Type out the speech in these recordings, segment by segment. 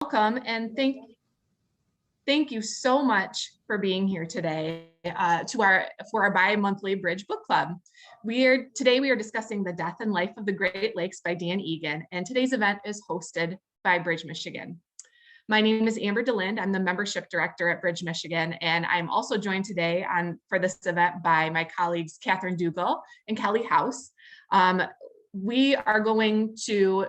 Welcome and thank you so much for being here today for our bi-monthly Bridge Book Club. Today we are discussing The Death and Life of the Great Lakes by Dan Egan, and today's event is hosted by Bridge Michigan. My name is Amber DeLinde. I'm the membership director at Bridge Michigan, and I'm also joined today for this event by my colleagues Catherine Dougal and Kelly House. We are going to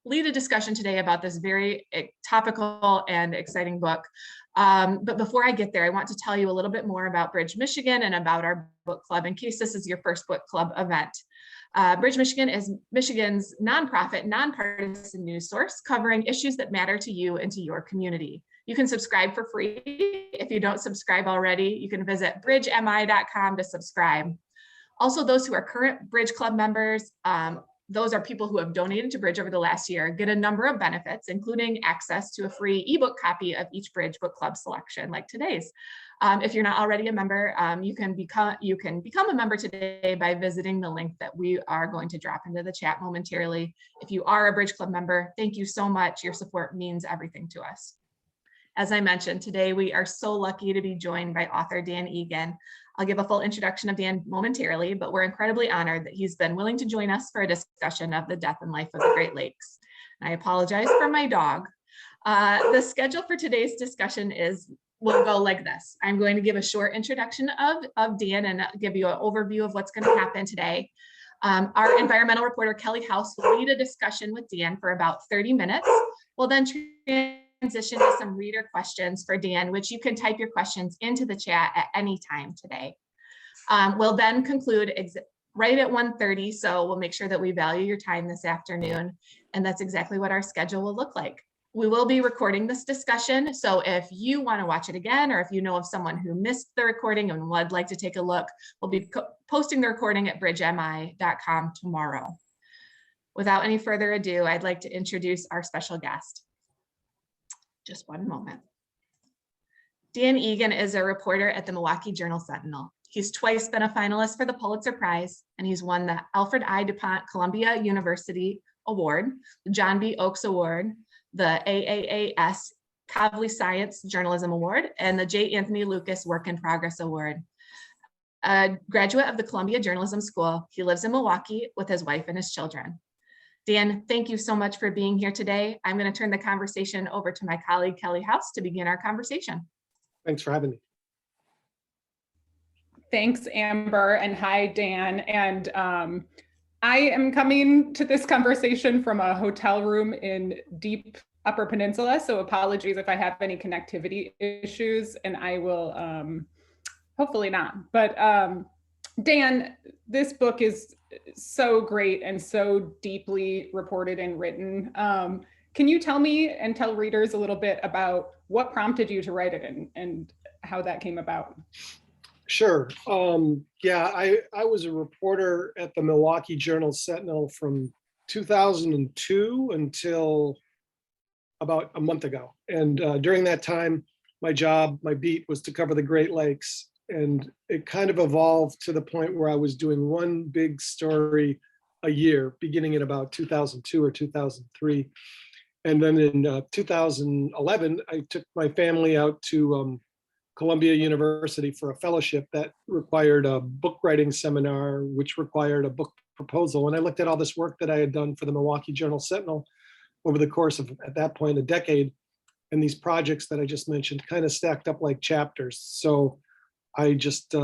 lead a discussion today about this very topical and exciting book. But before I get there, I want to tell you a little bit more about Bridge Michigan and about our book club in case this is your first book club event. Bridge Michigan is Michigan's nonprofit, nonpartisan news source covering issues that matter to you and to your community. You can subscribe for free. If you don't subscribe already, you can visit bridgemi.com to subscribe. Also, those who are current Bridge Club members, those are people who have donated to Bridge over the last year, get a number of benefits, including access to a free ebook copy of each Bridge Book Club selection, like today's. If you're not already a member, you can become a member today by visiting the link that we are going to drop into the chat momentarily. If you are a Bridge Club member, thank you so much. Your support means everything to us. As I mentioned, today we are so lucky to be joined by author Dan Egan. I'll give a full introduction of Dan momentarily, but we're incredibly honored that he's been willing to join us for a discussion of the death and life of the Great Lakes. And I apologize for my dog. The schedule for today's discussion will go like this. I'm going to give a short introduction of Dan and give you an overview of what's going to happen today. Our environmental reporter, Kelly House, will lead a discussion with Dan for about 30 minutes. We'll then transition to some reader questions for Dan, which you can type your questions into the chat at any time today. We'll then conclude right at 1:30, so we'll make sure that we value your time this afternoon, and that's exactly what our schedule will look like. We will be recording this discussion, so if you want to watch it again, or if you know of someone who missed the recording and would like to take a look, we'll be posting the recording at bridgemi.com tomorrow. Without any further ado, I'd like to introduce our special guest. Just one moment. Dan Egan is a reporter at the Milwaukee Journal-Sentinel. He's twice been a finalist for the Pulitzer Prize, and he's won the Alfred I. DuPont Columbia University Award, the John B. Oakes Award, the AAAS Kavli Science Journalism Award, and the J. Anthony Lucas Work in Progress Award. A graduate of the Columbia Journalism School, he lives in Milwaukee with his wife and his children. Dan, thank you so much for being here today. I'm going to turn the conversation over to my colleague, Kelly House, to begin our conversation. Thanks for having me. Thanks, Amber, and hi, Dan. And I am coming to this conversation from a hotel room in deep Upper Peninsula, so apologies if I have any connectivity issues, and I will hopefully not. But Dan, this book is so great and so deeply reported and written. Can you tell me and tell readers a little bit about what prompted you to write it and how that came about? Sure. Yeah, I was a reporter at the Milwaukee Journal-Sentinel from 2002 until about a month ago. And during that time, my beat was to cover the Great Lakes. And it kind of evolved to the point where I was doing one big story a year, beginning in about 2002 or 2003. And then in 2011, I took my family out to Columbia University for a fellowship that required a book writing seminar, which required a book proposal. And I looked at all this work that I had done for the Milwaukee Journal-Sentinel over the course of, at that point, a decade. And these projects that I just mentioned kind of stacked up like chapters. So I just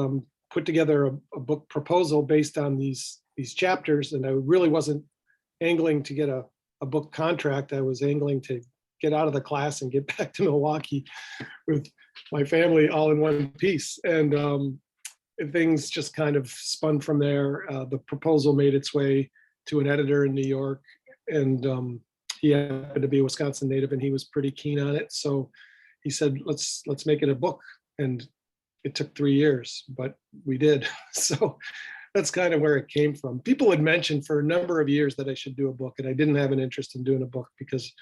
put together a book proposal based on these chapters, and I really wasn't angling to get a book contract. I was angling to get out of the class and get back to Milwaukee with my family all in one piece. And things just kind of spun from there. The proposal made its way to an editor in New York, and he happened to be a Wisconsin native, and he was pretty keen on it. So he said, let's make it a book. And it took 3 years, but we did. So that's kind of where it came from. People had mentioned for a number of years that I should do a book, and I didn't have an interest in doing a book because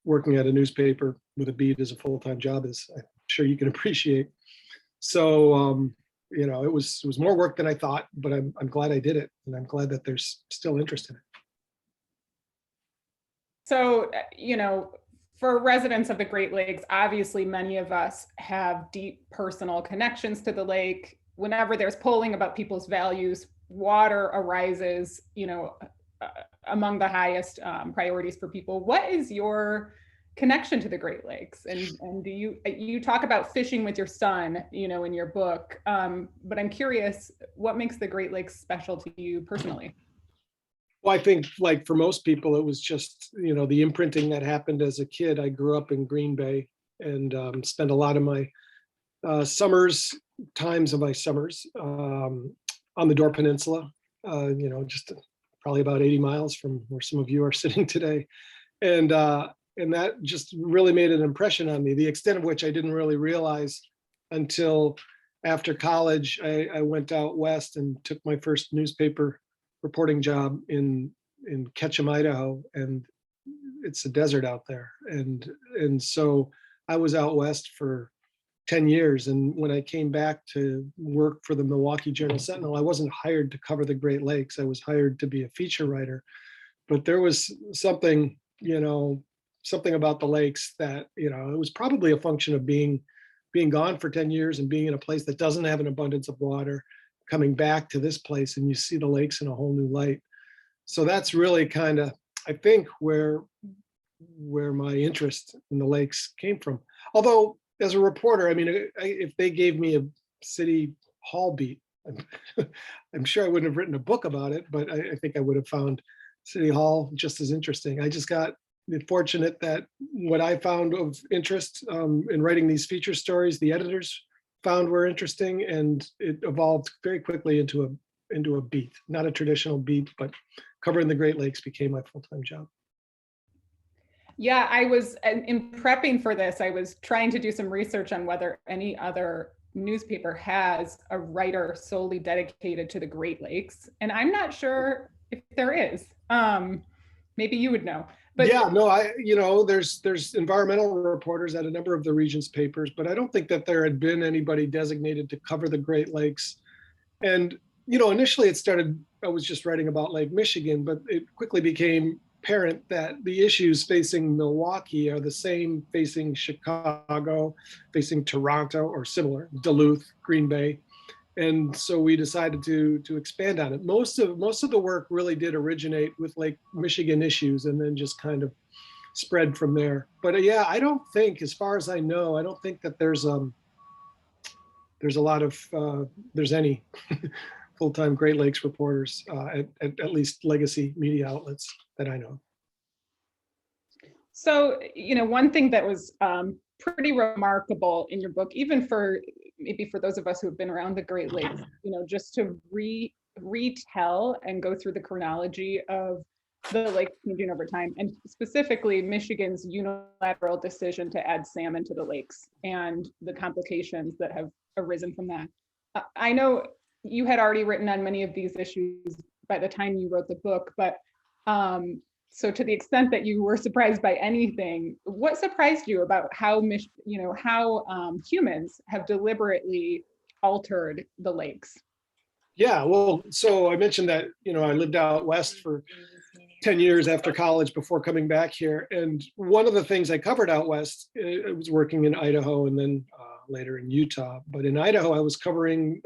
working at a newspaper with a beat as a full-time job is, I'm sure you can appreciate. So, you know, it was more work than I thought, but I'm glad I did it, and I'm glad that there's still interest in it. So, you know, for residents of the Great Lakes, obviously many of us have deep personal connections to the lake. Whenever there's polling about people's values, water arises, among the highest priorities for people. What is your connection to the Great Lakes? And do you talk about fishing with your son, in your book, but I'm curious, what makes the Great Lakes special to you personally? Well, I think like for most people, it was just, the imprinting that happened as a kid. I grew up in Green Bay and spent a lot of my times of my summers on the Door Peninsula, just probably about 80 miles from where some of you are sitting today. And that just really made an impression on me, the extent of which I didn't really realize until after college. I went out west and took my first newspaper reporting job in Ketchum, Idaho, and it's a desert out there. And so I was out west for 10 years. And when I came back to work for the Milwaukee Journal-Sentinel, I wasn't hired to cover the Great Lakes. I was hired to be a feature writer. But there was something about the lakes that, it was probably a function of being gone for 10 years and being in a place that doesn't have an abundance of water, coming back to this place and you see the lakes in a whole new light. So that's really kind of, I think, where my interest in the lakes came from. Although as a reporter, if they gave me a city hall beat, I'm sure I wouldn't have written a book about it, but I think I would have found City Hall just as interesting. I just got fortunate that what I found of interest in writing these feature stories, the editors found were interesting, and it evolved very quickly into a beat, not a traditional beat, but covering the Great Lakes became my full-time job. Yeah, I was in prepping for this, I was trying to do some research on whether any other newspaper has a writer solely dedicated to the Great Lakes, and I'm not sure if there is. Maybe you would know. But yeah, no, there's environmental reporters at a number of the region's papers, but I don't think that there had been anybody designated to cover the Great Lakes. And, initially I was just writing about Lake Michigan, but it quickly became apparent that the issues facing Milwaukee are the same facing Chicago, facing Toronto, or similar, Duluth, Green Bay. And so we decided to expand on it. Most of the work really did originate with Lake Michigan issues and then just kind of spread from there. But yeah, I don't think, as far as I know, I don't think that there's any full-time Great Lakes reporters at least legacy media outlets that I know. So, one thing that was pretty remarkable in your book, even for those of us who have been around the Great Lakes, just to retell and go through the chronology of the lake changing over time, and specifically Michigan's unilateral decision to add salmon to the lakes and the complications that have arisen from that. I know you had already written on many of these issues by the time you wrote the book, but so to the extent that you were surprised by anything, what surprised you about how humans have deliberately altered the lakes? Yeah, well, so I mentioned that, I lived out west for 10 years after college before coming back here. And one of the things I covered out west, I was working in Idaho and then later in Utah. But in Idaho, I was covering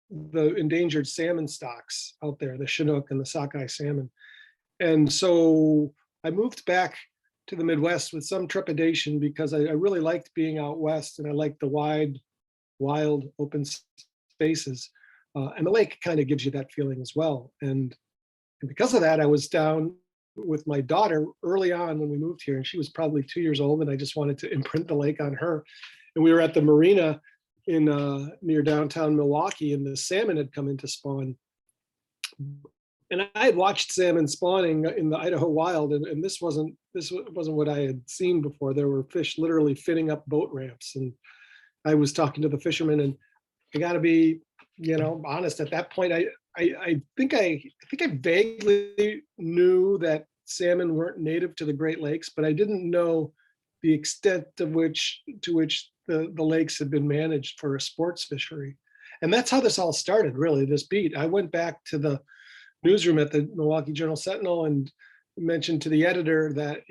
the endangered salmon stocks out there, the Chinook and the sockeye salmon. And so I moved back to the Midwest with some trepidation because I really liked being out west and I liked the wide, wild, open spaces. And the lake kind of gives you that feeling as well. And because of that, I was down with my daughter early on when we moved here, and she was probably 2 years old, and I just wanted to imprint the lake on her. And we were at the marina in near downtown Milwaukee, and the salmon had come in to spawn. And I had watched salmon spawning in the Idaho wild, and this wasn't what I had seen before. There were fish literally fitting up boat ramps, and I was talking to the fishermen, and I got to be, honest. At that point, I think I vaguely knew that salmon weren't native to the Great Lakes, but I didn't know the extent to which the lakes had been managed for a sports fishery. And that's how this all started, really, this beat. I went back to the newsroom at the Milwaukee Journal-Sentinel and mentioned to the editor that,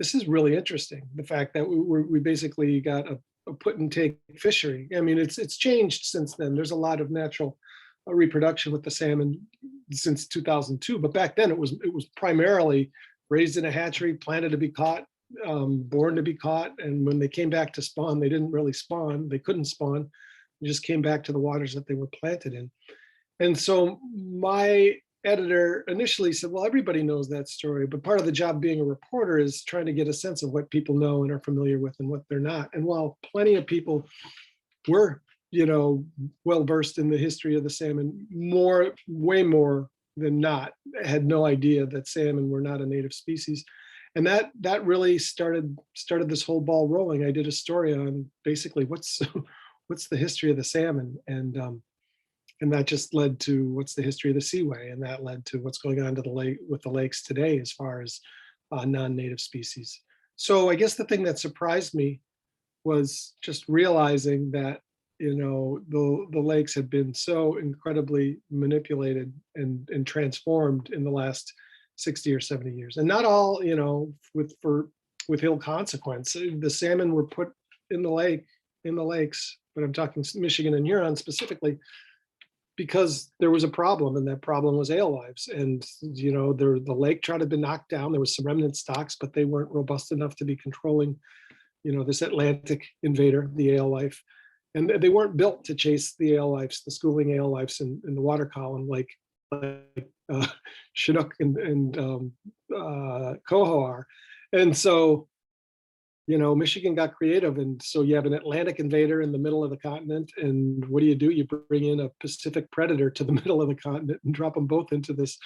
this is really interesting. The fact that we basically got a put and take fishery. I mean, it's changed since then. There's a lot of natural reproduction with the salmon since 2002, but back then it was primarily raised in a hatchery, planted to be caught, born to be caught, and when they came back to spawn, they didn't really spawn. They couldn't spawn. They just came back to the waters that they were planted in. And so my editor initially said, well, everybody knows that story, but part of the job being a reporter is trying to get a sense of what people know and are familiar with and what they're not. And while plenty of people were, well versed in the history of the salmon, way more than not, had no idea that salmon were not a native species. And that really started this whole ball rolling. I did a story on basically what's the history of the salmon, and that just led to what's the history of the seaway, and that led to what's going on to the lake with the lakes today as far as non-native species. So I guess the thing that surprised me was just realizing that the lakes had been so incredibly manipulated and transformed in the last 60 or 70 years, and not all with ill consequence. The salmon were put in the lakes, but I'm talking Michigan and Huron specifically, because there was a problem, and that problem was alewives. And the lake trout had been knocked down. There was some remnant stocks, but they weren't robust enough to be controlling this Atlantic invader, the alewife. And they weren't built to chase the alewives, the schooling alewives in the water column like Chinook and Coho are. And so Michigan got creative, and so you have an Atlantic invader in the middle of the continent, and what do? You bring in a Pacific predator to the middle of the continent and drop them both into this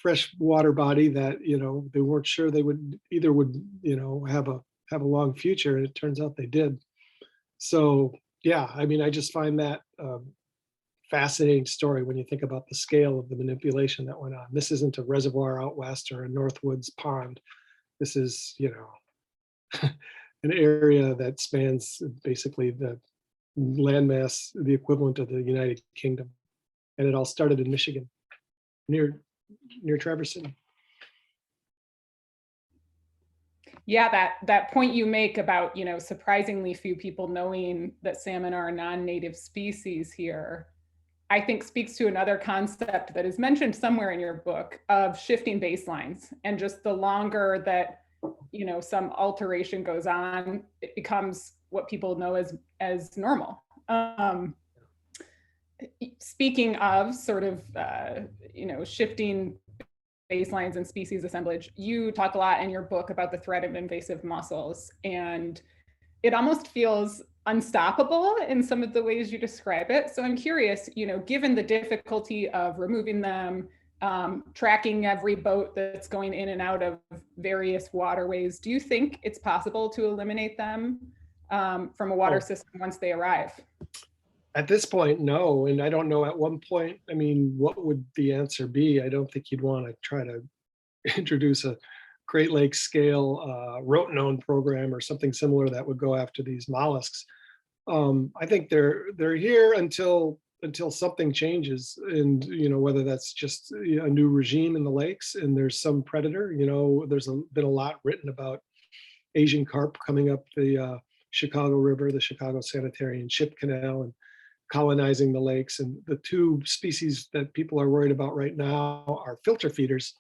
fresh water body that they weren't sure they would have a long future, and it turns out they did. So yeah, I mean, I just find that fascinating story when you think about the scale of the manipulation that went on. This isn't a reservoir out west or a Northwoods pond. This is an area that spans basically the landmass, the equivalent of the United Kingdom. And it all started in Michigan, near Traverse City. Yeah, that point you make about, surprisingly few people knowing that salmon are a non-native species here, I think speaks to another concept that is mentioned somewhere in your book of shifting baselines, and just the longer that some alteration goes on, it becomes what people know as normal. Speaking of sort of shifting baselines and species assemblage, you talk a lot in your book about the threat of invasive mussels, and it almost feels unstoppable in some of the ways you describe it. So I'm curious, given the difficulty of removing them, tracking every boat that's going in and out of various waterways, do you think it's possible to eliminate them from a water system once they arrive? At this point, no. And I don't know at one point, I mean, what would the answer be? I don't think you'd want to try to introduce a Great Lakes scale rotenone program or something similar that would go after these mollusks. I think they're here until something changes, and whether that's just a new regime in the lakes and there's some predator. There's been a lot written about Asian carp coming up the Chicago River, the Chicago Sanitary and Ship Canal, and colonizing the lakes. And the two species that people are worried about right now are filter feeders.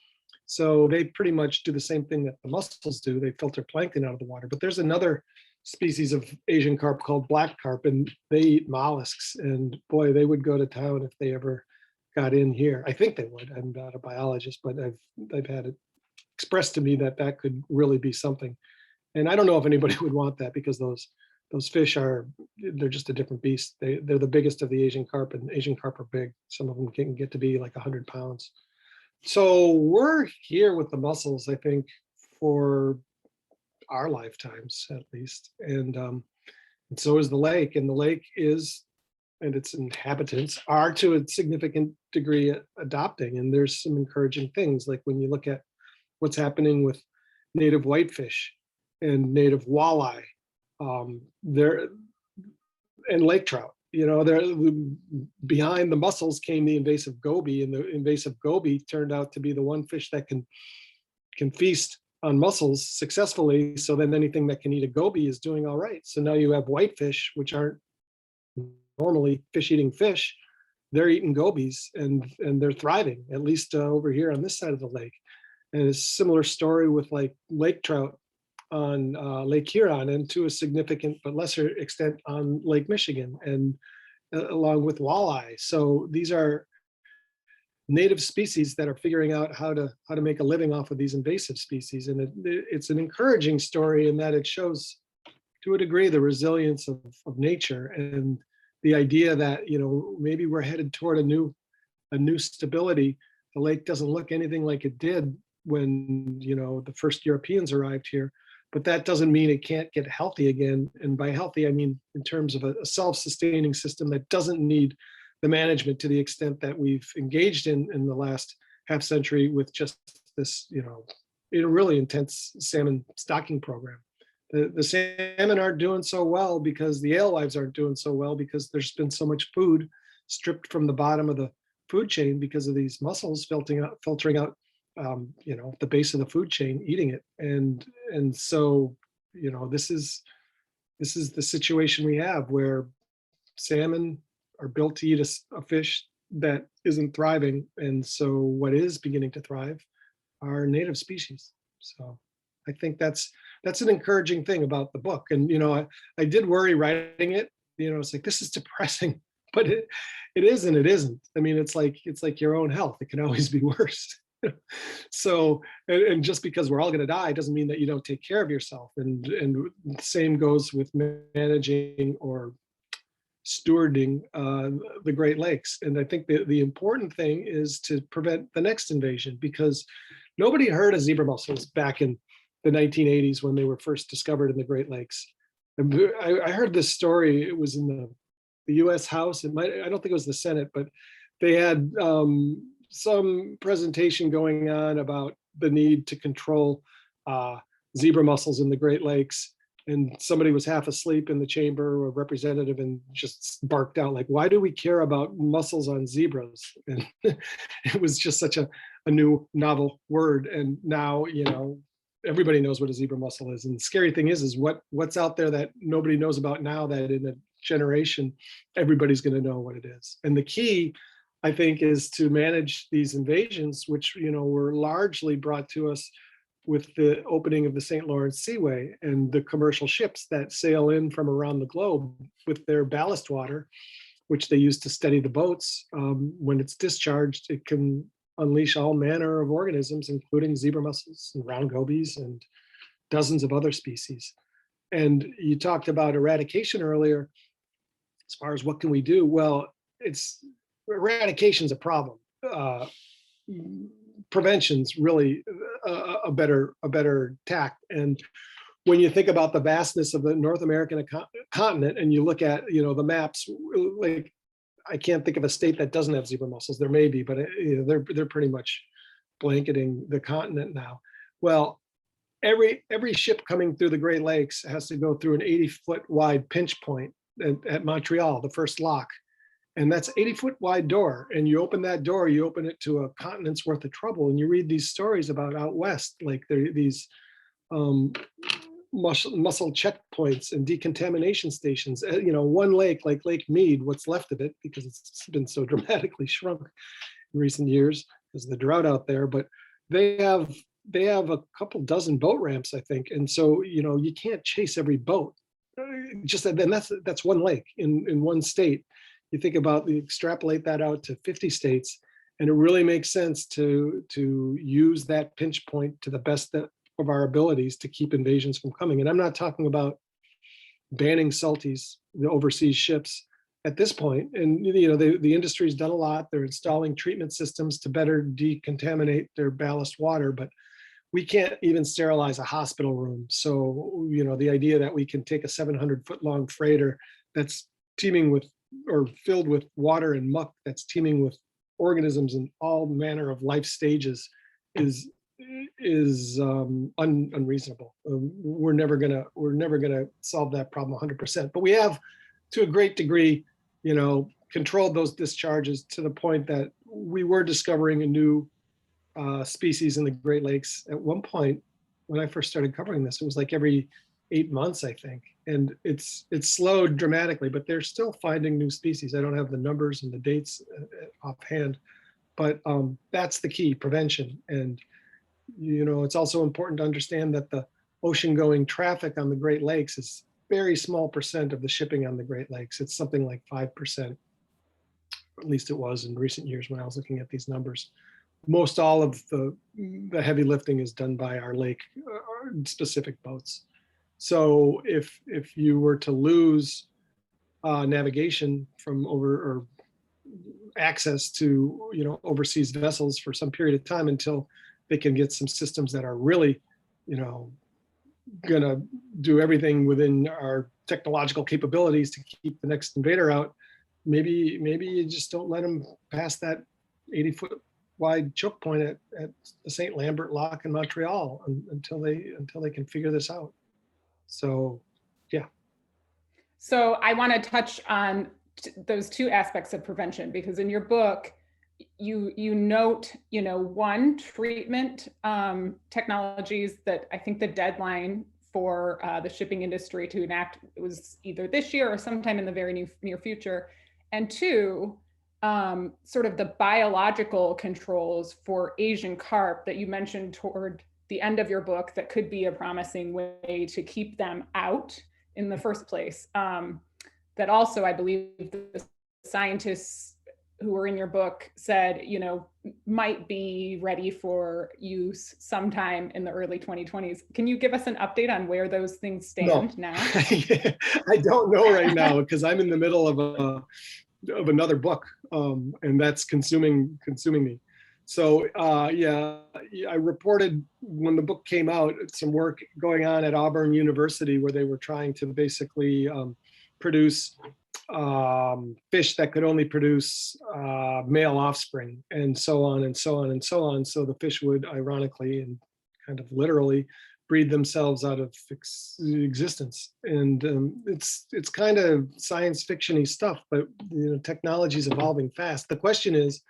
So they pretty much do the same thing that the mussels do. They filter plankton out of the water. But there's another species of Asian carp called black carp, and they eat mollusks. And boy, they would go to town if they ever got in here. I think they would. I'm not a biologist, but I've had it expressed to me that could really be something. And I don't know if anybody would want that, because those fish they're just a different beast. They're the biggest of the Asian carp, and Asian carp are big. Some of them can get to be like 100 pounds. So we're here with the mussels, I think, for our lifetimes at least. And so is the lake. And the lake and its inhabitants are to a significant degree adopting. And there's some encouraging things, like when you look at what's happening with native whitefish and native walleye, and lake trout. Behind the mussels came the invasive goby, and the invasive goby turned out to be the one fish that can feast on mussels successfully. So then anything that can eat a goby is doing all right. So now you have whitefish, which aren't normally fish-eating fish. They're eating gobies and they're thriving, at least over here on this side of the lake. And it's a similar story with like lake trout on Lake Huron, and to a significant but lesser extent on Lake Michigan, and along with walleye. So these are native species that are figuring out how to make a living off of these invasive species. And it's an encouraging story in that it shows to a degree the resilience of nature, and the idea that, you know, maybe we're headed toward a new stability. The lake doesn't look anything like it did when, you know, the first Europeans arrived here, but that doesn't mean it can't get healthy again. And by healthy, I mean in terms of a self-sustaining system that doesn't need the management to the extent that we've engaged in the last half century with just this, you know, a really intense salmon stocking program. The salmon aren't doing so well because the alewives aren't doing so well because there's been so much food stripped from the bottom of the food chain because of these mussels filtering out, you know, the base of the food chain, eating it. And so, you know, this is the situation we have, where salmon are built to eat a fish that isn't thriving. And so what is beginning to thrive are native species. So I think that's an encouraging thing about the book. And, you know, I did worry writing it, you know, it's like, this is depressing, but it is and it isn't. I mean, it's like your own health. It can always be worse. So, and just because we're all going to die doesn't mean that you don't take care of yourself. And the same goes with managing or stewarding the Great Lakes. And I think the important thing is to prevent the next invasion, because nobody heard of zebra mussels back in the 1980s when they were first discovered in the Great Lakes. And I heard this story. It was in the U.S. House. I don't think it was the Senate, but they had some presentation going on about the need to control zebra mussels in the Great Lakes. And somebody was half asleep in the chamber, a representative, and just barked out like, "Why do we care about mussels on zebras?" And it was just such a new novel word. And now, you know, everybody knows what a zebra mussel is. And the scary thing is what's out there that nobody knows about now, that in a generation, everybody's going to know what it is. And the key, I think, is to manage these invasions, which, you know, were largely brought to us with the opening of the St. Lawrence Seaway and the commercial ships that sail in from around the globe with their ballast water, which they use to steady the boats. When it's discharged, it can unleash all manner of organisms, including zebra mussels and round gobies and dozens of other species. And you talked about eradication earlier. As far as what can we do? Well, eradication's a problem. Prevention's really a better tact. And when you think about the vastness of the North American continent, and you look at, you know, the maps, like, I can't think of a state that doesn't have zebra mussels. There may be, but you know, they're pretty much blanketing the continent now. Well, every ship coming through the Great Lakes has to go through an 80-foot wide pinch point at Montreal, the first lock. And that's 80-foot wide door. And you open that door, you open it to a continent's worth of trouble. And you read these stories about out west, like these mussel checkpoints and decontamination stations. You know, one lake, like Lake Mead, what's left of it, because it's been so dramatically shrunk in recent years because of the drought out there, but they have a couple dozen boat ramps, I think. And so, you know, you can't chase every boat. Just then that's one lake in one state. You think about, extrapolate that out to 50 states, and it really makes sense to use that pinch point to the best of our abilities to keep invasions from coming. And I'm not talking about banning salties, the overseas ships at this point. And, you know, the industry's done a lot. They're installing treatment systems to better decontaminate their ballast water, but we can't even sterilize a hospital room. So, you know, the idea that we can take a 700-foot long freighter that's teeming with, or filled with water and muck, that's teeming with organisms in all manner of life stages is unreasonable. We're never gonna solve that problem 100%. But we have, to a great degree, you know, controlled those discharges to the point that we were discovering a new species in the Great Lakes at one point when I first started covering this, it was like every 8 months, I think. And it's slowed dramatically, but they're still finding new species. I don't have the numbers and the dates offhand, but that's the key, prevention. And, it's also important to understand that the ocean going traffic on the Great Lakes is very small percent of the shipping on the Great Lakes. It's something like 5%. At least it was in recent years when I was looking at these numbers. Most all of the heavy lifting is done by our lake specific boats. So if you were to lose navigation from or access to overseas vessels for some period of time until they can get some systems that are really gonna do everything within our technological capabilities to keep the next invader out, maybe you just don't let them pass that 80-foot wide choke point at the St. Lambert Lock in Montreal until they can figure this out. So, yeah. So I want to touch on those two aspects of prevention, because in your book, you note, one, treatment technologies that I think the deadline for the shipping industry to enact was either this year or sometime in the very near future. And two, sort of the biological controls for Asian carp that you mentioned toward the end of your book that could be a promising way to keep them out in the first place. That also, I believe the scientists who were in your book said, might be ready for use sometime in the early 2020s. Can you give us an update on where those things stand now? I don't know right now because I'm in the middle of another book, and that's consuming me. So I reported when the book came out, some work going on at Auburn University where they were trying to basically produce fish that could only produce male offspring, and so on and so on and so on. So the fish would ironically and kind of literally breed themselves out of existence. And it's kind of science fiction-y stuff, but technology is evolving fast. The question is,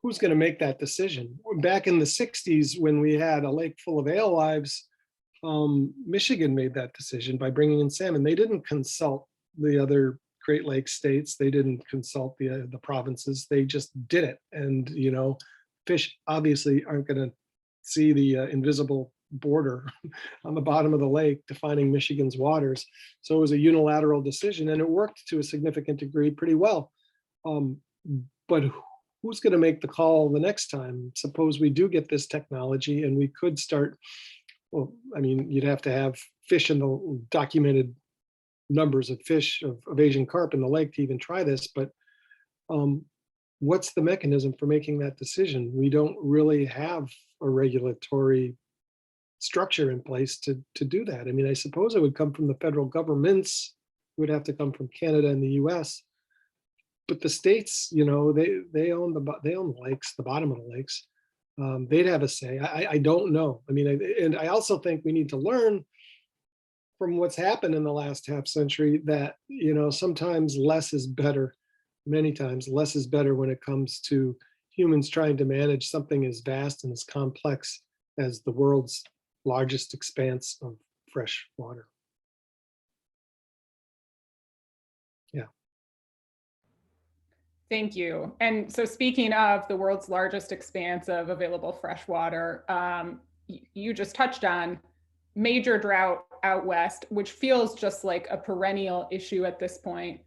who's going to make that decision? Back in the 60s, when we had a lake full of alewives, Michigan made that decision by bringing in salmon. They didn't consult the other Great Lakes states. They didn't consult the provinces. They just did it. And, fish obviously aren't going to see the invisible border on the bottom of the lake defining Michigan's waters. So it was a unilateral decision, and it worked to a significant degree pretty well. But who's going to make the call the next time? Suppose we do get this technology and we could start, you'd have to have fish in the documented numbers of fish of Asian carp in the lake to even try this, but what's the mechanism for making that decision? We don't really have a regulatory structure in place to do that. I suppose it would come from the federal governments, it would have to come from Canada and the US, but the states, they own the lakes, the bottom of the lakes. They'd have a say. I don't know. And I also think we need to learn from what's happened in the last half century that, sometimes less is better. Many times less is better when it comes to humans trying to manage something as vast and as complex as the world's largest expanse of fresh water. Yeah. Thank you. And so speaking of the world's largest expanse of available fresh water, you just touched on major drought out west, which feels just like a perennial issue at this point.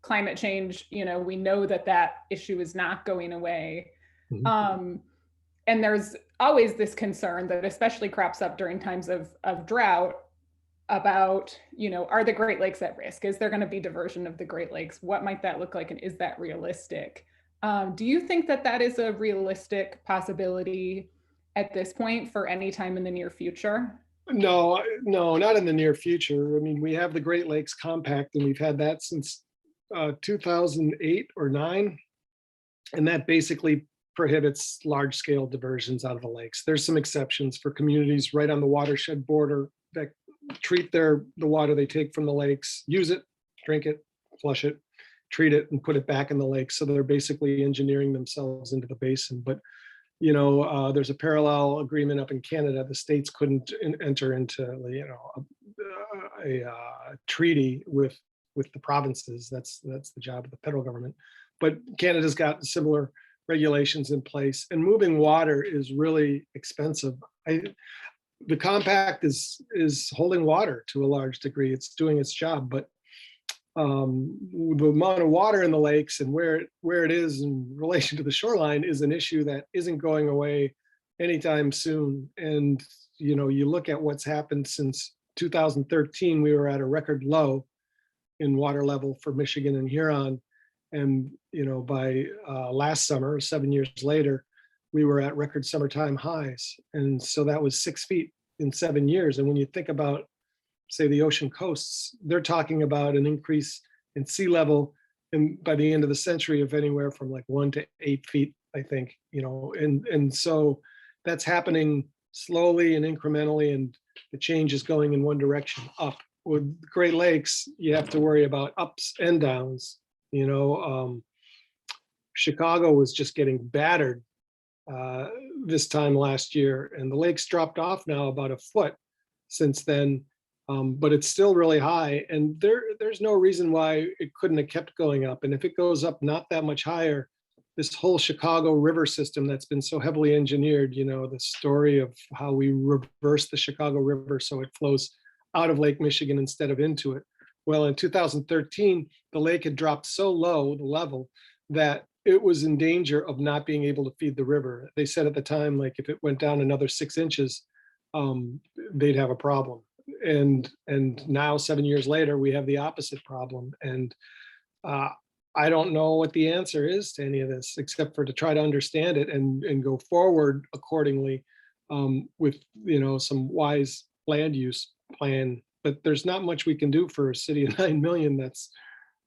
Climate change, we know that issue is not going away. Mm-hmm. And there's always this concern that especially crops up during times of drought about, are the Great Lakes at risk? Is there going to be diversion of the Great Lakes? What might that look like? And is that realistic? Do you think that is a realistic possibility at this point for any time in the near future? No, not in the near future. We have the Great Lakes Compact, and we've had that since 2008 or 9. And that basically prohibits large-scale diversions out of the lakes. There's some exceptions for communities right on the watershed border that treat the water they take from the lakes, use it, drink it, flush it, treat it, and put it back in the lake. So they're basically engineering themselves into the basin. But there's a parallel agreement up in Canada. The states couldn't enter into, a treaty with the provinces. That's the job of the federal government. But Canada's got similar regulations in place, and moving water is really expensive. The compact is holding water to a large degree. It's doing its job, but the amount of water in the lakes and where it is in relation to the shoreline is an issue that isn't going away anytime soon. And you look at what's happened since 2013. We were at a record low in water level for Michigan and Huron, and by last summer, 7 years later, we were at record summertime highs. And so that was 6 feet in 7 years. And when you think about, say, the ocean coasts, they're talking about an increase in sea level by the end of the century of anywhere from like 1 to 8 feet, I think, and so that's happening slowly and incrementally, and the change is going in one direction, up. With Great Lakes, you have to worry about ups and downs. Chicago was just getting battered this time last year, and the lakes dropped off now about a foot since then. But it's still really high, and there's no reason why it couldn't have kept going up. And if it goes up not that much higher, this whole Chicago River system that's been so heavily engineered, the story of how we reverse the Chicago River so it flows out of Lake Michigan instead of into it. Well, in 2013, the lake had dropped so low, the level, that it was in danger of not being able to feed the river. They said at the time, like if it went down another 6 inches, they'd have a problem. And now 7 years later, we have the opposite problem. And I don't know what the answer is to any of this, except for to try to understand it and go forward accordingly with some wise land use plan. But there's not much we can do for a city of 9 million that's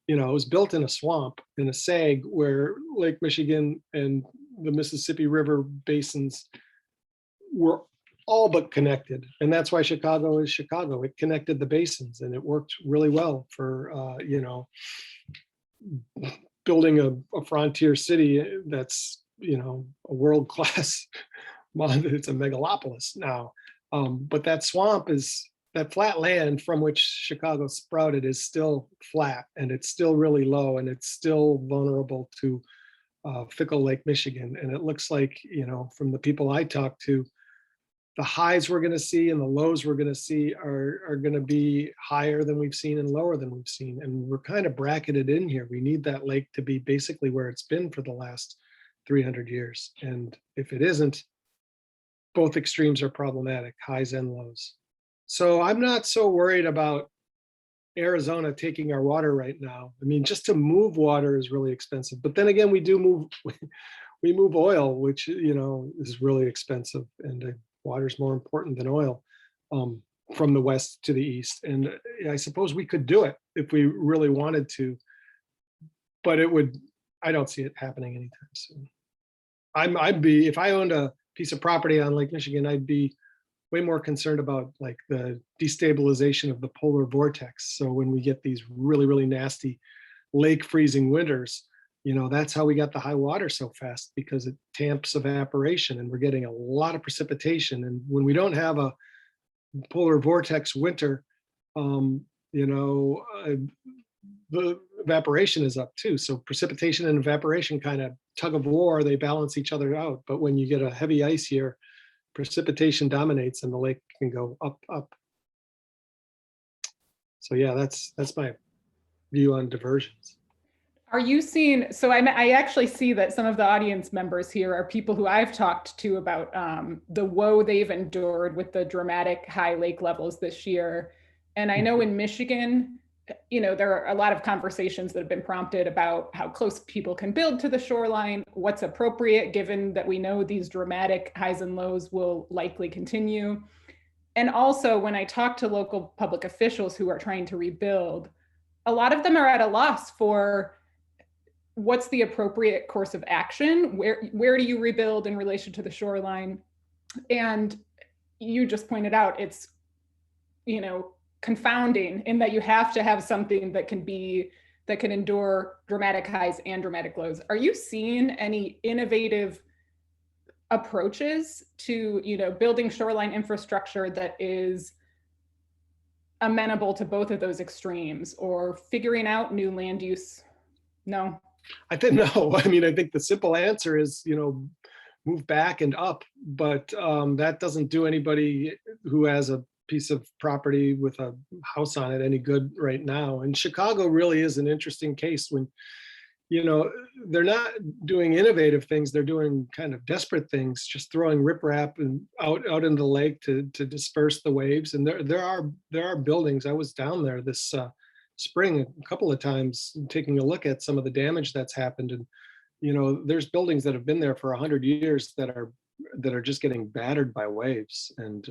it was built in a swamp, in a sag, where Lake Michigan and the Mississippi River basins were all but connected. And that's why Chicago is Chicago. It connected the basins, and it worked really well for, building a frontier city that's, a world-class, it's a megalopolis now. But that swamp that flat land from which Chicago sprouted is still flat, and it's still really low, and it's still vulnerable to fickle Lake Michigan. And it looks like, from the people I talk to, the highs we're going to see and the lows we're going to see are going to be higher than we've seen and lower than we've seen. And we're kind of bracketed in here. We need that lake to be basically where it's been for the last 300 years. And if it isn't, both extremes are problematic, highs and lows. So I'm not so worried about Arizona taking our water right now. I mean, just to move water is really expensive. But then again, we move oil, which, is really expensive. And water is more important than oil from the west to the east. And I suppose we could do it if we really wanted to, but I don't see it happening anytime soon. If I owned a piece of property on Lake Michigan, I'd be way more concerned about like the destabilization of the polar vortex. So when we get these really, really nasty lake freezing winters, that's how we got the high water so fast, because it tamps evaporation, and we're getting a lot of precipitation. And when we don't have a polar vortex winter, the evaporation is up too. So precipitation and evaporation kind of tug of war, they balance each other out. But when you get a heavy ice year, precipitation dominates and the lake can go up. So yeah, that's my view on diversions. Are you seeing, so I actually see that some of the audience members here are people who I've talked to about the woe they've endured with the dramatic high lake levels this year. And I know in Michigan, there are a lot of conversations that have been prompted about how close people can build to the shoreline, what's appropriate, given that we know these dramatic highs and lows will likely continue. And also, when I talk to local public officials who are trying to rebuild, a lot of them are at a loss for what's the appropriate course of action? Where do you rebuild in relation to the shoreline? And you just pointed out, it's, confounding in that you have to have something that can endure dramatic highs and dramatic lows. Are you seeing any innovative approaches to, building shoreline infrastructure that is amenable to both of those extremes, or figuring out new land use? No. I think no. I mean, I think the simple answer is, move back and up, but that doesn't do anybody who has a piece of property with a house on it any good right now. And Chicago really is an interesting case when, they're not doing innovative things, they're doing kind of desperate things, just throwing riprap and out into the lake to disperse the waves. And there are buildings. I was down there this spring a couple of times taking a look at some of the damage that's happened, and there's buildings that have been there for 100 years that are just getting battered by waves. And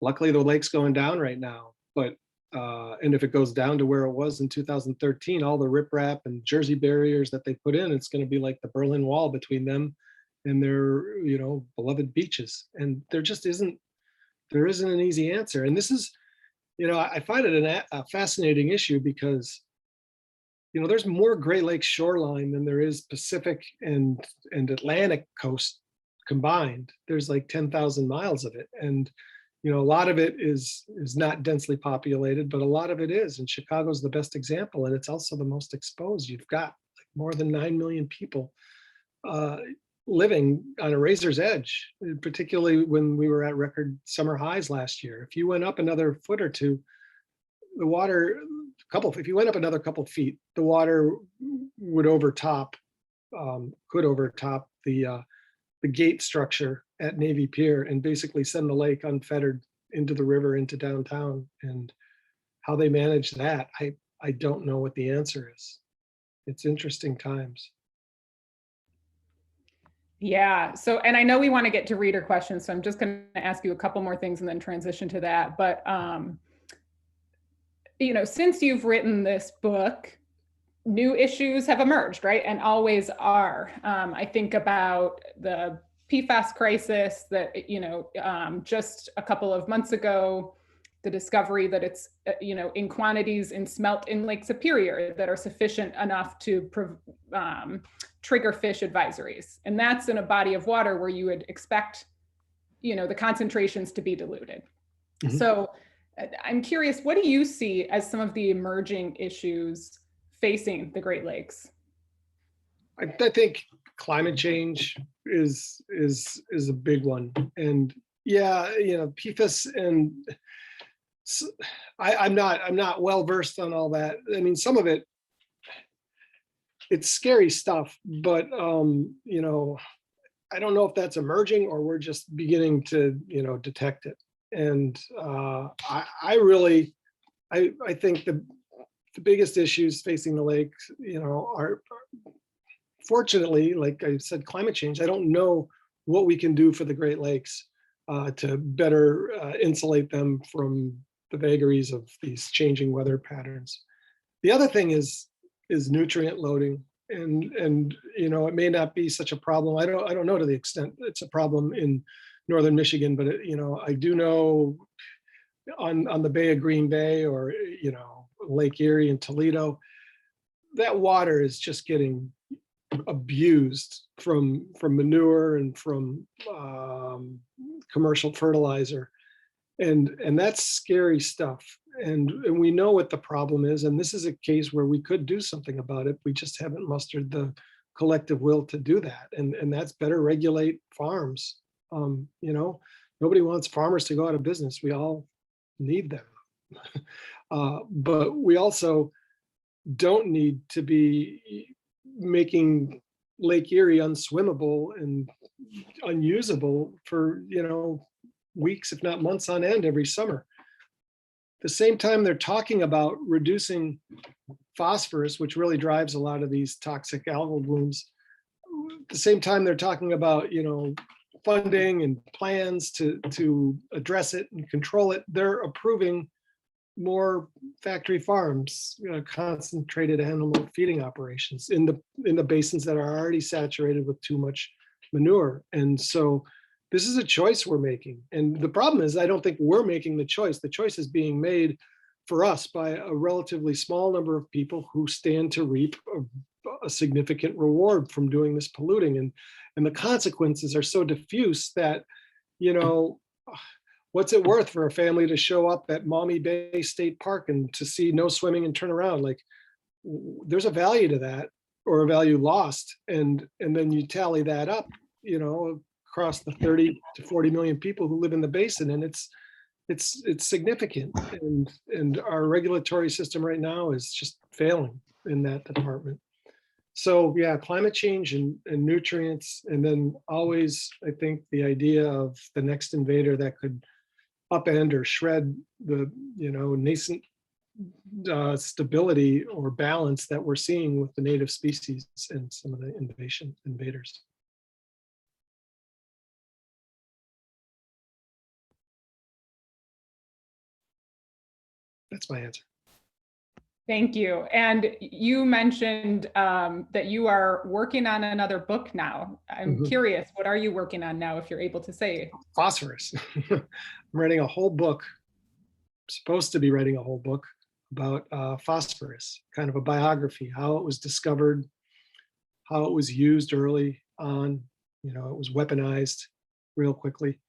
luckily the lake's going down right now, but and if it goes down to where it was in 2013, all the riprap and Jersey barriers that they put in, it's going to be like the Berlin Wall between them and their beloved beaches. And there isn't an easy answer. And this is, I find it a fascinating issue because there's more Great Lakes shoreline than there is Pacific and Atlantic coast combined. There's like 10,000 miles of it, and a lot of it is not densely populated, but a lot of it is. And Chicago's the best example, and it's also the most exposed. You've got like more than 9 million people living on a razor's edge, particularly when we were at record summer highs last year. If you went up another foot or two, the water, if you went up another couple feet, the water would could overtop the gate structure at Navy Pier and basically send the lake unfettered into the river, into downtown. And how they manage that, I don't know what the answer is. It's interesting times. Yeah. So, and I know we want to get to reader questions, so I'm just going to ask you a couple more things and then transition to that. But, since you've written this book, new issues have emerged, right? And always are. I think about the PFAS crisis that, just a couple of months ago, the discovery that it's, in quantities in smelt in Lake Superior that are sufficient enough to trigger fish advisories. And that's in a body of water where you would expect, the concentrations to be diluted. Mm-hmm. So I'm curious, what do you see as some of the emerging issues facing the Great Lakes? I think climate change is a big one. And yeah, PFAS, and I'm not well versed on all that. I mean, some of it, it's scary stuff, but I don't know if that's emerging or we're just beginning to detect it. And I think the biggest issues facing the lake, are fortunately, like I said, climate change. I don't know what we can do for the Great Lakes to better insulate them from the vagaries of these changing weather patterns. The other thing is nutrient loading, and it may not be such a problem. I don't know to the extent it's a problem in northern Michigan, but I do know on the Bay of Green Bay, or Lake Erie and Toledo, that water is just getting abused from manure and from commercial fertilizer, and that's scary stuff. And we know what the problem is, and this is a case where we could do something about it. We just haven't mustered the collective will to do that, and that's better regulate farms. Nobody wants farmers to go out of business. We all need them. But we also don't need to be making Lake Erie unswimmable and unusable for, weeks, if not months on end every summer. At the same time, they're talking about reducing phosphorus, which really drives a lot of these toxic algal blooms. At the same time, they're talking about, funding and plans to address it and control it. They're approving more factory farms, concentrated animal feeding operations in the basins that are already saturated with too much manure. And so this is a choice we're making. And the problem is, I don't think we're making the choice. The choice is being made for us by a relatively small number of people who stand to reap a a significant reward from doing this polluting, and the consequences are so diffuse that, you know, what's it worth for a family to show up at Maumee Bay State Park and to see no swimming and turn around? Like, there's a value to that, or a value lost, and then you tally that up, you know, across the 30 to 40 million people who live in the basin, and it's significant, and our regulatory system right now is just failing in that department. So yeah, climate change and nutrients, and then always, I think, the idea of the next invader that could upend or shred the, you know, nascent stability or balance that we're seeing with the native species and some of the invaders. That's my answer. Thank you. And you mentioned that you are working on another book now. I'm curious, what are you working on now, if you're able to say? Phosphorus. I'm writing a whole book, supposed to be writing a whole book about phosphorus, kind of a biography, how it was discovered, how it was used early on, you know, it was weaponized real quickly,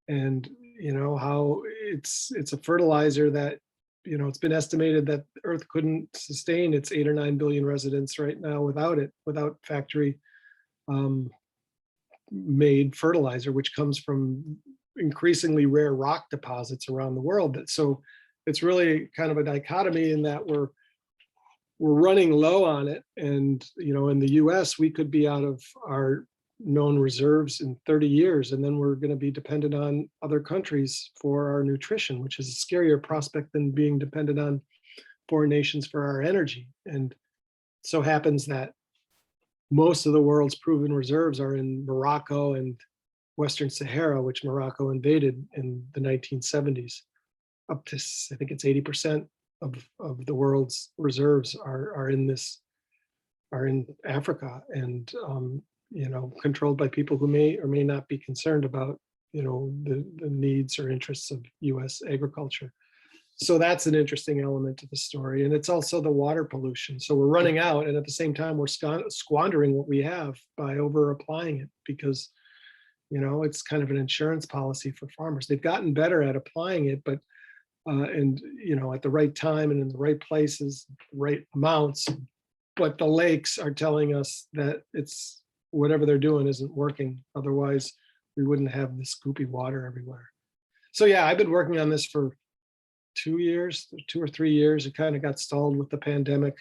and, you know, how it's a fertilizer that, you know, it's been estimated that Earth couldn't sustain its 8 or 9 billion residents right now without it, without factory made fertilizer, which comes from increasingly rare rock deposits around the world. So it's really kind of a dichotomy in that we're running low on it. And, you know, in the US, we could be out of our known reserves in 30 years, and then we're going to be dependent on other countries for our nutrition, which is a scarier prospect than being dependent on foreign nations for our energy. And so happens that most of the world's proven reserves are in Morocco and Western Sahara, which Morocco invaded in the 1970s. Up to, I think it's 80% of the world's reserves are in Africa, and you know, controlled by people who may or may not be concerned about, you know, the needs or interests of US agriculture. So that's an interesting element to the story. And it's also the water pollution. So we're running out, and at the same time, we're squandering what we have by over applying it, because, you know, it's kind of an insurance policy for farmers. They've gotten better at applying it, but and, you know, at the right time and in the right places, right amounts, but the lakes are telling us that it's whatever they're doing isn't working. Otherwise, we wouldn't have this goopy water everywhere. So yeah, I've been working on this for 2 or 3 years. It kind of got stalled with the pandemic,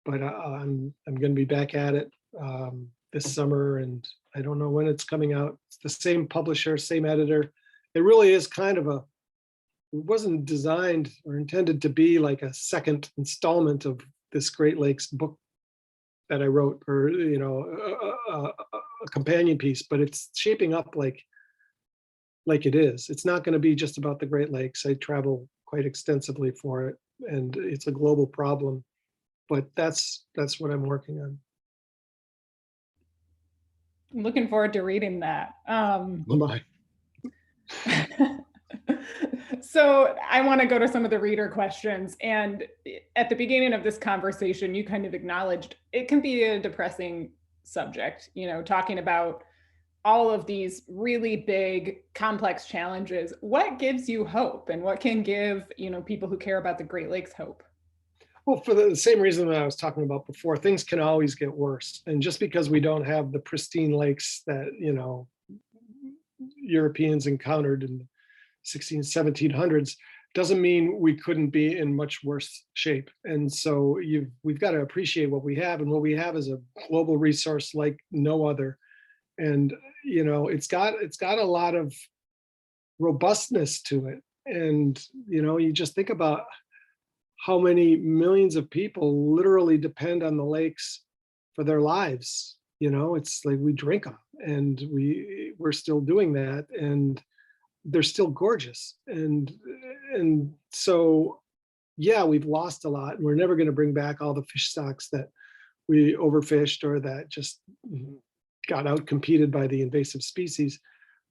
but I'm going to be back at it this summer, and I don't know when it's coming out. It's the same publisher, same editor. It really is kind of it wasn't designed or intended to be like a second installment of this Great Lakes book that I wrote, or, you know, a companion piece, but it's shaping up like it is. It's not going to be just about the Great Lakes. I travel quite extensively for it, and it's a global problem, but that's what I'm working on. I'm looking forward to reading that. Bye. So I want to go to some of the reader questions. And at the beginning of this conversation, you kind of acknowledged it can be a depressing subject, you know, talking about all of these really big, complex challenges. What gives you hope, and what can give, you know, people who care about the Great Lakes hope? Well, for the same reason that I was talking about before, things can always get worse. And just because we don't have the pristine lakes that, you know, Europeans encountered in the 1700s doesn't mean we couldn't be in much worse shape. And so we've got to appreciate what we have, and what we have is a global resource like no other. And, you know, it's got a lot of robustness to it. And, you know, you just think about how many millions of people literally depend on the lakes for their lives. You know, it's like we drink them, and we're still doing that, and they're still gorgeous. And so, yeah, we've lost a lot, and we're never going to bring back all the fish stocks that we overfished or that just got out competed by the invasive species.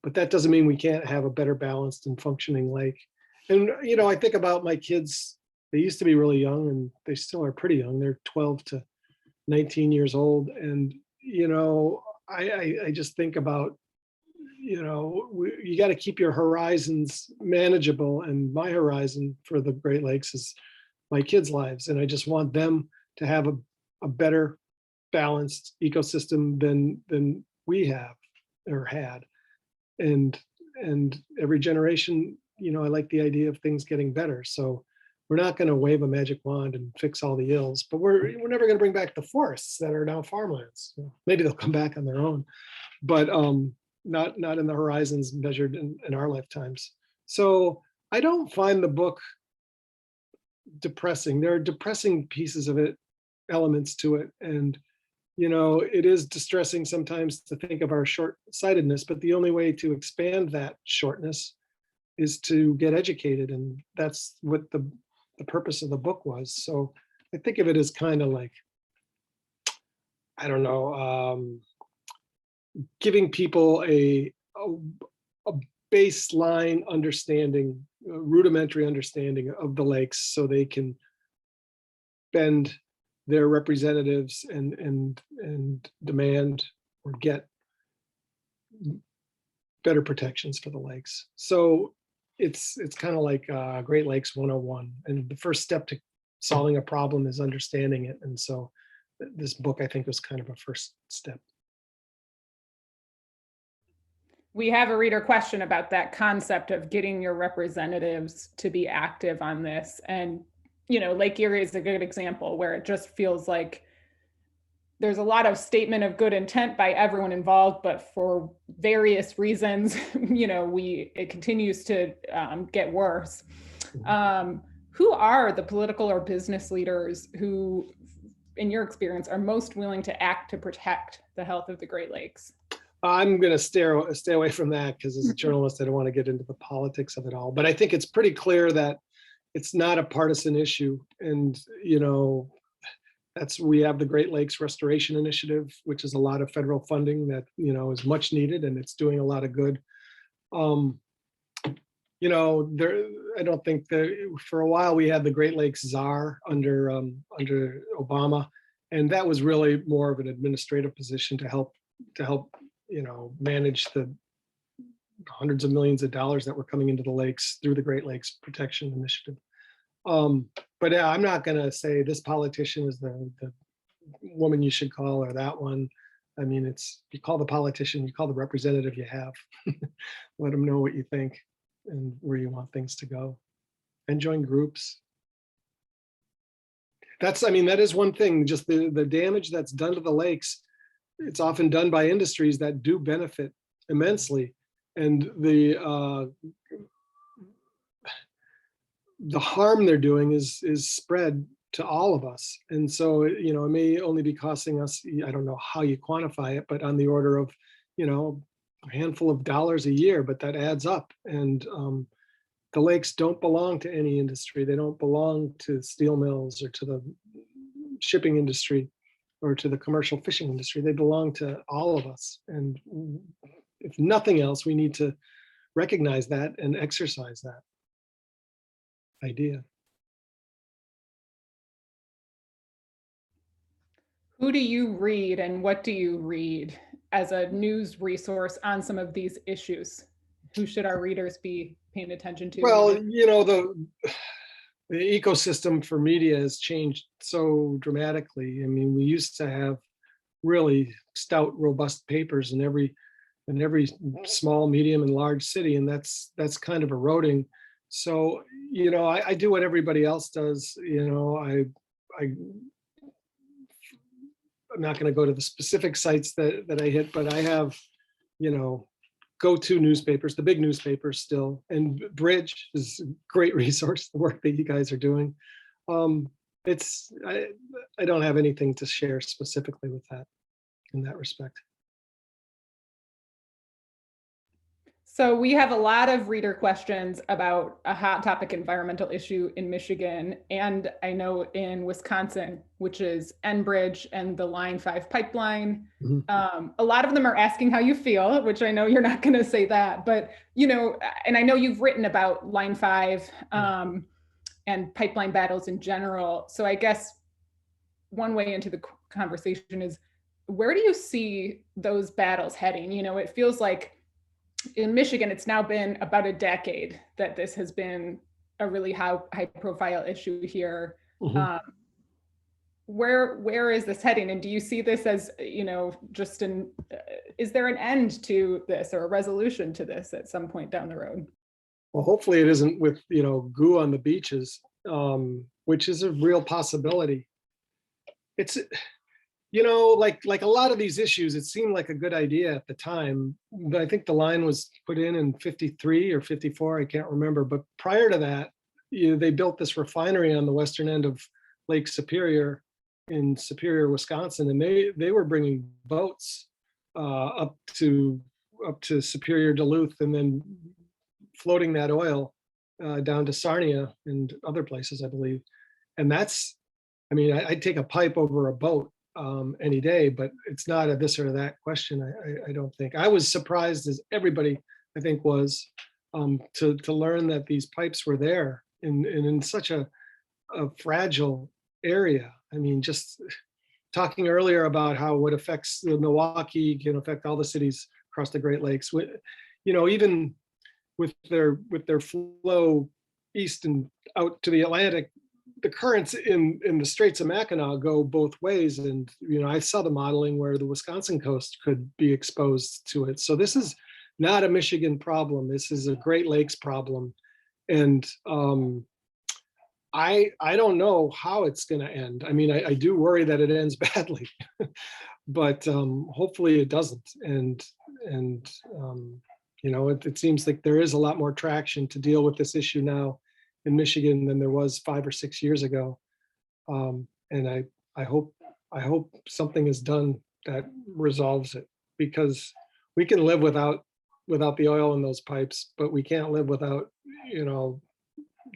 But that doesn't mean we can't have a better balanced and functioning lake. And, you know, I think about my kids. They used to be really young, and they still are pretty young. They're 12 to 19 years old. And, I just think about, you got to keep your horizons manageable. And my horizon for the Great Lakes is my kids' lives. And I just want them to have a better balanced ecosystem than we have or had. And every generation, I like the idea of things getting better. So we're not going to wave a magic wand and fix all the ills, but we're never going to bring back the forests that are now farmlands. Maybe they'll come back on their own, but not in the horizons measured in our lifetimes. So I don't find the book depressing. There are depressing pieces of it, elements to it, and it is distressing sometimes to think of our short-sightedness, but the only way to expand that shortness is to get educated, and that's what the purpose of the book was. So I think of it as kind of like, I don't know, giving people a baseline understanding, a rudimentary understanding of the lakes, so they can bend their representatives and demand or get better protections for the lakes. So it's kind of like Great Lakes 101. And the first step to solving a problem is understanding it. And so this book, I think, was kind of a first step. We have a reader question about that concept of getting your representatives to be active on this. And, Lake Erie is a good example where it just feels like there's a lot of statement of good intent by everyone involved, but for various reasons, it continues to get worse. Who are the political or business leaders who, in your experience, are most willing to act to protect the health of the Great Lakes? I'm going to stay away from that, because as a journalist, I don't want to get into the politics of it all. But I think it's pretty clear that it's not a partisan issue. And, we have the Great Lakes Restoration Initiative, which is a lot of federal funding that, is much needed, and it's doing a lot of good. I don't think that for a while we had the Great Lakes Czar under Obama, and that was really more of an administrative position to help manage the hundreds of millions of dollars that were coming into the lakes through the Great Lakes Protection Initiative. But yeah, I'm not going to say this politician is the woman you should call, or that one. I mean, you call the politician, you call the representative you have. Let them know what you think and where you want things to go, and join groups. That is one thing, just the damage that's done to the lakes. It's often done by industries that do benefit immensely. And the harm they're doing is spread to all of us. And so, it may only be costing us, I don't know how you quantify it, but on the order of, a handful of dollars a year, but that adds up. And the lakes don't belong to any industry. They don't belong to steel mills or to the shipping industry or to the commercial fishing industry. They belong to all of us. And if nothing else, we need to recognize that and exercise that idea. Who do you read and what do you read as a news resource on some of these issues? Who should our readers be paying attention to? Well, the ecosystem for media has changed so dramatically. I mean, we used to have really stout, robust papers in every small, medium, and large city, and that's kind of eroding. So, I do what everybody else does. I'm not going to go to the specific sites that I hit, but I have, go-to newspapers, the big newspapers still, and Bridge is a great resource, the work that you guys are doing. I don't have anything to share specifically with that in that respect. So we have a lot of reader questions about a hot topic environmental issue in Michigan, and I know in Wisconsin, which is Enbridge and the Line 5 pipeline. Mm-hmm. A lot of them are asking how you feel, which I know you're not going to say that, but and I know you've written about Line 5 and pipeline battles in general. So I guess one way into the conversation is, where do you see those battles heading? You know, it feels like in Michigan, it's now been about a decade that this has been a really high profile issue here. Mhm. Where is this heading? And do you see this as, you know, just is there an end to this or a resolution to this at some point down the road? Well, hopefully it isn't with, goo on the beaches, which is a real possibility. It's, like a lot of these issues, it seemed like a good idea at the time. But I think the line was put in 53 or 54, I can't remember. But prior to that, they built this refinery on the western end of Lake Superior in Superior, Wisconsin, and they were bringing boats up to Superior, Duluth, and then floating that oil down to Sarnia and other places, I believe. And that's, I'd take a pipe over a boat any day, but it's not a this or that question. I don't think. I was surprised, as everybody I think was, to learn that these pipes were there in such a fragile area. Just talking earlier about how what affects the Milwaukee can affect all the cities across the Great Lakes. Even with their flow east and out to the Atlantic, the currents in the Straits of Mackinac go both ways. And, I saw the modeling where the Wisconsin coast could be exposed to it. So this is not a Michigan problem. This is a Great Lakes problem. And I don't know how it's going to end. I do worry that it ends badly, but hopefully it doesn't. And it seems like there is a lot more traction to deal with this issue now in Michigan than there was 5 or 6 years ago. And I hope something is done that resolves it, because we can live without the oil in those pipes, but we can't live without,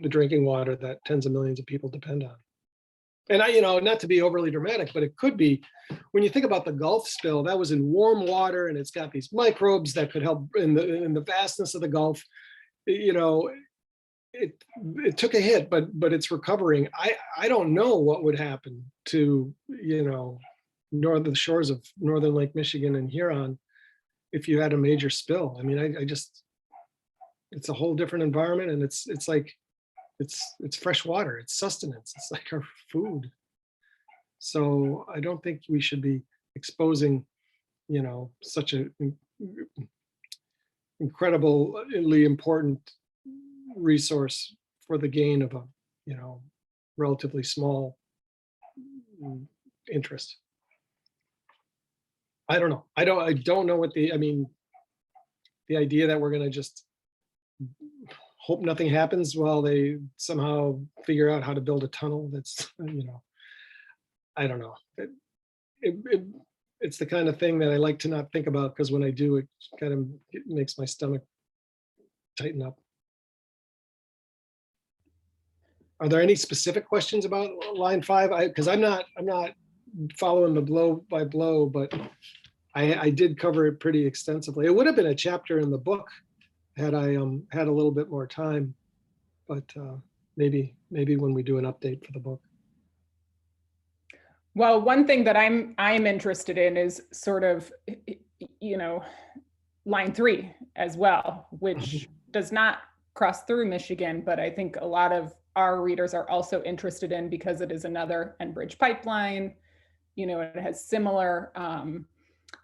the drinking water that tens of millions of people depend on. And not to be overly dramatic, but it could be, when you think about the Gulf spill, that was in warm water, and it's got these microbes that could help in the vastness of the Gulf. It took a hit, but it's recovering. I don't know what would happen to, the shores of northern Lake Michigan and Huron if you had a major spill. It's a whole different environment, and it's like, it's fresh water, it's sustenance, it's like our food. So I don't think we should be exposing, such an incredibly important resource for the gain of a, relatively small interest. I don't know. I don't know what the idea that we're going to just hope nothing happens while they somehow figure out how to build a tunnel. That's, I don't know. It's the kind of thing that I like to not think about, because when I do, it makes my stomach tighten up. Are there any specific questions about line 5? Because I'm not following the blow by blow, but I did cover it pretty extensively. It would have been a chapter in the book had I had a little bit more time, but maybe when we do an update for the book. Well, one thing that I'm interested in is sort of, line 3 as well, which does not cross through Michigan, but I think a lot of our readers are also interested in, because it is another Enbridge pipeline. It has similar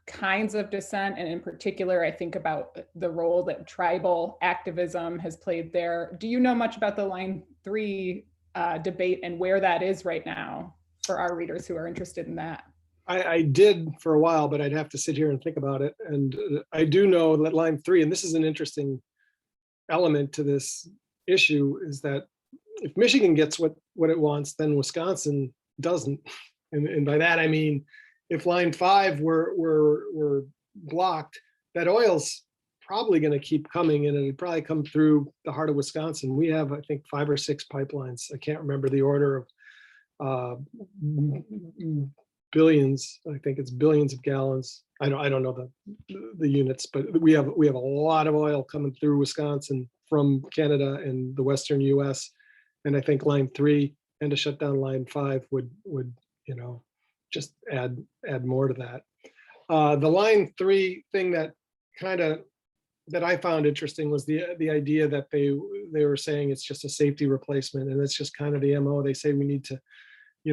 kinds of dissent. And in particular, I think about the role that tribal activism has played there. Do you know much about the line 3 debate and where that is right now for our readers who are interested in that? I did for a while, but I'd have to sit here and think about it. And I do know that line 3, and this is an interesting element to this issue, is that if Michigan gets what it wants, then Wisconsin doesn't. And by that, I mean, if line 5 were blocked, that oil's probably going to keep coming, and it'd probably come through the heart of Wisconsin. We have, I think, 5 or 6 pipelines. I can't remember the order of billions. I think it's billions of gallons. I don't know the units, but we have a lot of oil coming through Wisconsin from Canada and the Western US. And I think line 3 and to shut down line 5 would just add more to that. The line 3 thing that I found interesting was the idea that they were saying it's just a safety replacement, and it's just kind of the MO. They say we need to,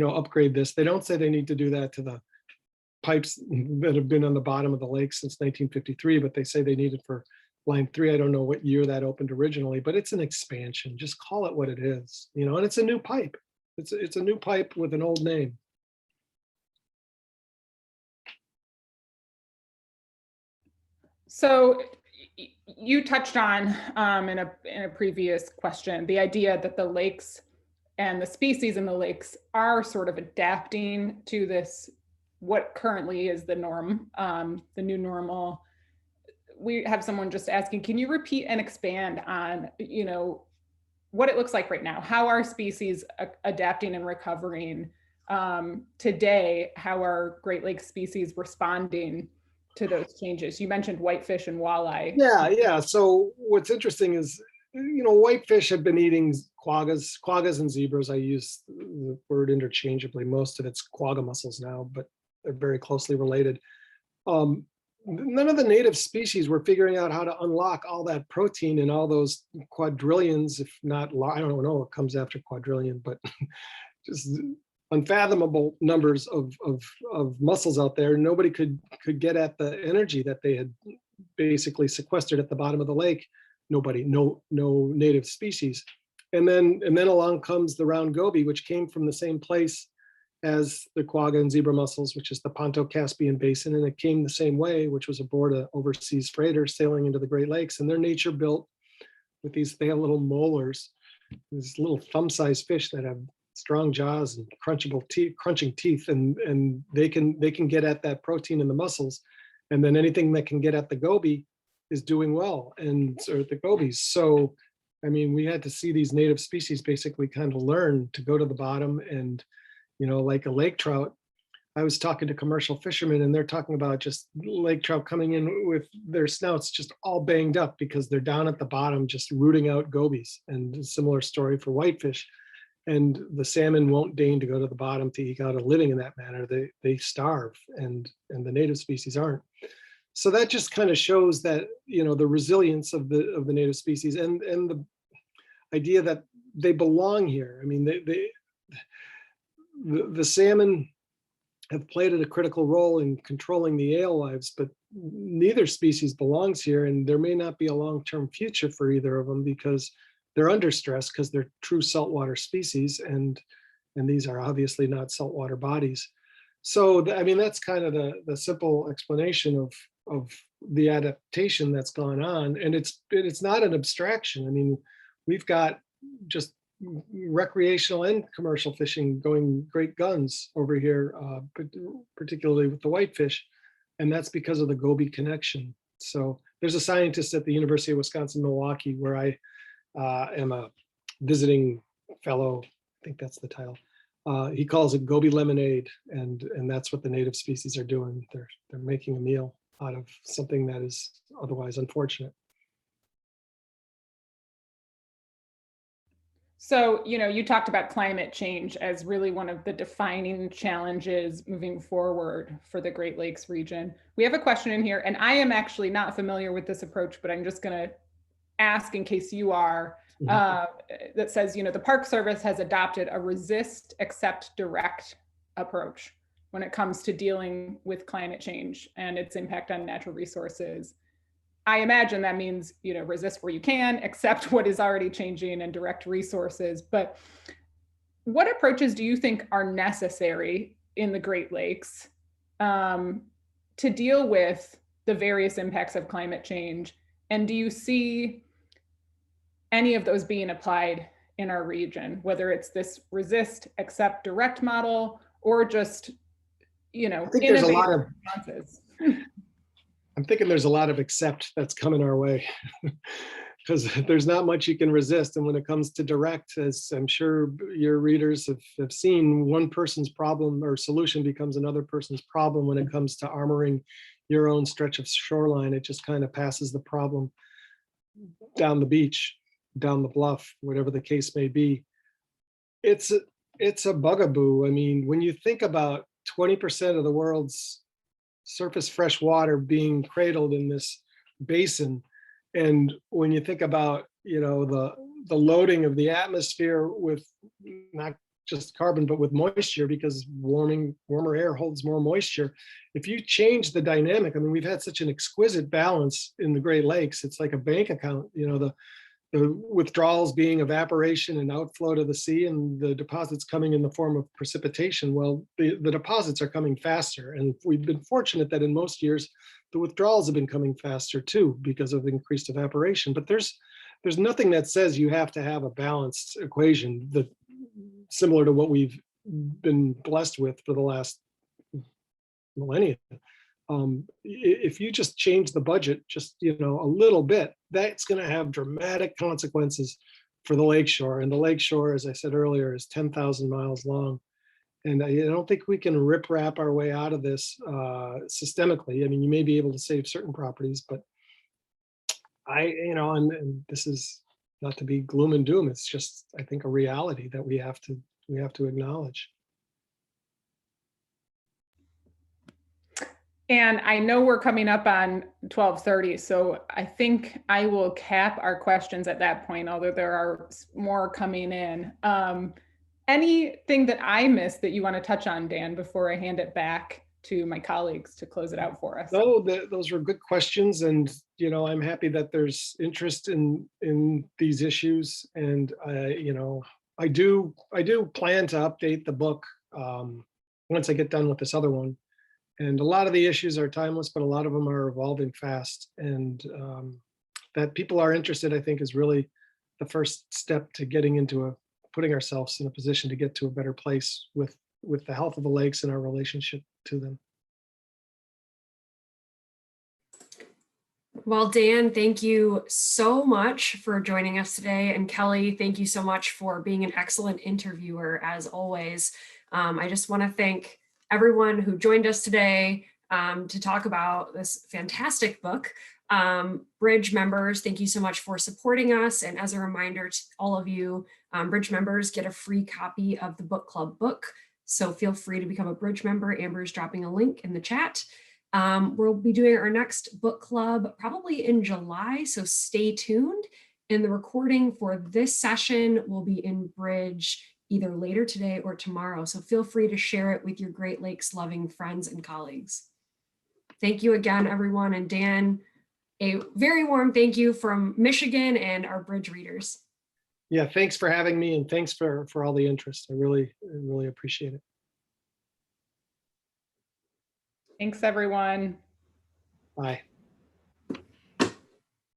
upgrade this. They don't say they need to do that to the pipes that have been on the bottom of the lake since 1953, but they say they need it for line 3. I don't know what year that opened originally, but it's an expansion. Just call it what it is, and it's a new pipe. It's a new pipe with an old name. So you touched on in a previous question the idea that the lakes and the species in the lakes are sort of adapting to this, what currently is the norm, the new normal. We have someone just asking, can you repeat and expand on, what it looks like right now? How are species adapting and recovering today? How are Great Lakes species responding to those changes? You mentioned whitefish and walleye. Yeah. So what's interesting is, whitefish have been eating quaggas and zebras. I use the word interchangeably. Most of it's quagga mussels now, but they're very closely related. None of the native species were figuring out how to unlock all that protein and all those quadrillions, if not, I don't know what comes after quadrillion, but just unfathomable numbers of mussels out there. Nobody could get at the energy that they had basically sequestered at the bottom of the lake. Nobody, no native species. And then along comes the round goby, which came from the same place as the quagga and zebra mussels, which is the Ponto-Caspian Basin. And it came the same way, which was aboard an overseas freighter sailing into the Great Lakes. And they're nature built with they have little molars, these little thumb-sized fish that have strong jaws and crunching teeth, and they can get at that protein in the mussels. And then anything that can get at the goby is doing well, or the gobies. So, I mean, we had to see these native species basically kind of learn to go to the bottom. And, like a lake trout, I was talking to commercial fishermen, and they're talking about just lake trout coming in with their snouts just all banged up because they're down at the bottom, just rooting out gobies. And a similar story for whitefish. And the salmon won't deign to go to the bottom to eke out a living in that manner. They starve, and the native species aren't. So that just kind of shows that, the resilience of the native species and the idea that they belong here. I mean, the salmon have played a critical role in controlling the alewives, but neither species belongs here, and there may not be a long-term future for either of them because they're under stress because they're true saltwater species, and these are obviously not saltwater bodies. So, I mean, that's kind of the simple explanation of the adaptation that's gone on, and it's not an abstraction. I mean, we've got just recreational and commercial fishing going great guns over here, particularly with the whitefish, and that's because of the goby connection. So there's a scientist at the University of Wisconsin-Milwaukee where I am a visiting fellow. I think that's the title. He calls it goby lemonade, and that's what the native species are doing. They're making a meal out of something that is otherwise unfortunate. So, you talked about climate change as really one of the defining challenges moving forward for the Great Lakes region. We have a question in here, and I am actually not familiar with this approach, but I'm just going to ask in case you are, that says, the Park Service has adopted a resist, accept, direct approach when it comes to dealing with climate change and its impact on natural resources. I imagine that means, resist where you can, accept what is already changing, and direct resources. But what approaches do you think are necessary in the Great Lakes to deal with the various impacts of climate change? And do you see any of those being applied in our region, whether it's this resist, accept, direct model, or just, innovative responses? I'm thinking there's a lot of accept that's coming our way because there's not much you can resist. And when it comes to direct, as I'm sure your readers have seen, one person's problem or solution becomes another person's problem when it comes to armoring your own stretch of shoreline. It just kind of passes the problem down the beach, down the bluff, whatever the case may be. It's a bugaboo. I mean, when you think about 20% of the world's surface fresh water being cradled in this basin. And when you think about, you know, the loading of the atmosphere with not just carbon, but with moisture, because warmer air holds more moisture. If you change the dynamic, I mean, we've had such an exquisite balance in the Great Lakes. It's like a bank account, you know, the withdrawals being evaporation and outflow to the sea, and the deposits coming in the form of precipitation. Well, the deposits are coming faster. And we've been fortunate that in most years, the withdrawals have been coming faster too, because of increased evaporation. But there's nothing that says you have to have a balanced equation that similar to what we've been blessed with for the last millennia. If you just change the budget just, you know, a little bit, that's going to have dramatic consequences for the lakeshore. And the lakeshore, as I said earlier, is 10,000 miles long. And I don't think we can rip-rap our way out of this systemically. I mean, you may be able to save certain properties, but you know, and this is not to be gloom and doom. It's just, I think, a reality that we have to acknowledge. And I know we're coming up on 12:30, so I think I will cap our questions at that point, although there are more coming in. Anything that I missed that you want to touch on, Dan, before I hand it back to my colleagues to close it out for us? No, those were good questions, and you know, I'm happy that there's interest in these issues, and you know, I do plan to update the book once I get done with this other one. And a lot of the issues are timeless, but a lot of them are evolving fast. And that people are interested, I think, is really the first step to getting into putting ourselves in a position to get to a better place with the health of the lakes and our relationship to them. Well, Dan, thank you so much for joining us today. And Kelly, thank you so much for being an excellent interviewer, as always. I just want to thank everyone who joined us today to talk about this fantastic book. Bridge members, thank you so much for supporting us. And as a reminder to all of you, Bridge members get a free copy of the book club book. So feel free to become a Bridge member. Amber's dropping a link in the chat. We'll be doing our next book club probably in July, so stay tuned. And the recording for this session will be in Bridge either later today or tomorrow. So feel free to share it with your Great Lakes loving friends and colleagues. Thank you again, everyone. And Dan, a very warm thank you from Michigan and our Bridge readers. Yeah, thanks for having me, and thanks for all the interest. I really appreciate it. Thanks, everyone. Bye.